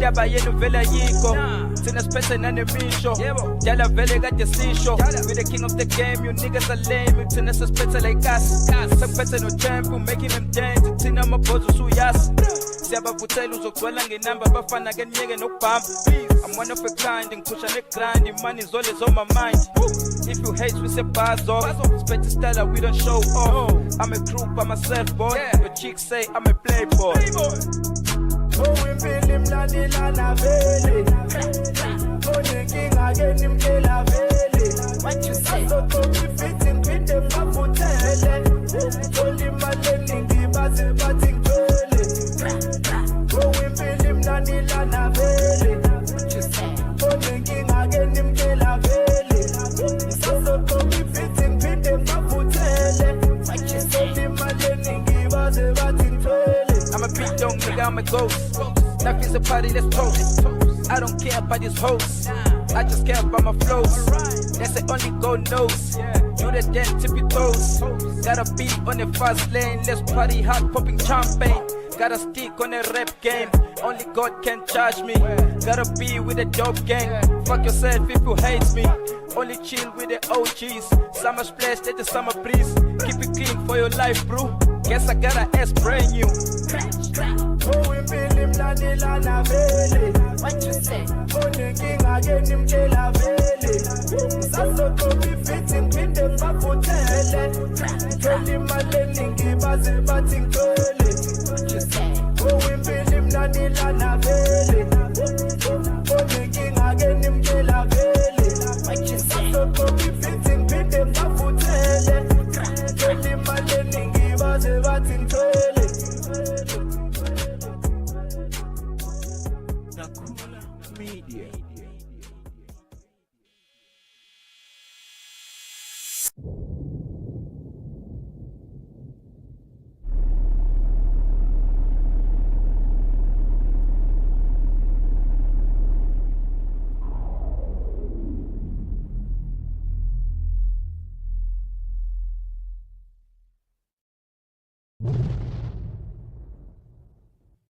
Yaba yenu vele yiko Tina spese nane misho Jala vele kade sisho We the king of the game, you niggas are lame Tina spese like us Sakpese no tempo, making them dance Tina mapozo suyas Siaba vutelu zokutwala nginamba Bafana genyege no pump I'm one of a kind, ngikusha ne grind Money is always on my mind If you hate, we say buzz off Spectre style, we don't show off I'm a crew by myself, boy Your chicks say I'm a playboy Oh, Emnandi lana vele Only king again him kela vele What you say? So to be fitting with them mafutele Only malening gibaze bating vele Oh, Emnandi lana vele What you say? Only king again him kela vele So to be fitting with them mafutele What you say? Only malening gibaze bating vele I'm a beat dog nigga, I'm a ghost. Life is a party, let's toast. I don't care about these hoes. I just care about my flows. That's the only God knows. You the dead tippy toes. Gotta be on the fast lane. Let's party hard, popping champagne. Gotta stick on the rap game. Only God can charge me. Gotta be with the dope gang. Fuck yourself if you hate me. Only chill with the OGs. Summer splash, let the summer breeze. Keep it clean for your life, bro. Guess I gotta ass brand new. Oh, Emnandi lana vele. What you say? Only king again him kela vele. Saso to be fitting with them mafutele. Only malening gibaze bating vele. What you say? Oh, Emnandi lana vele. Only king again him kela vele. What you say? Saso to be fitting with them mafutele. Only malening gibaze bating vele. Dakhulah Media. You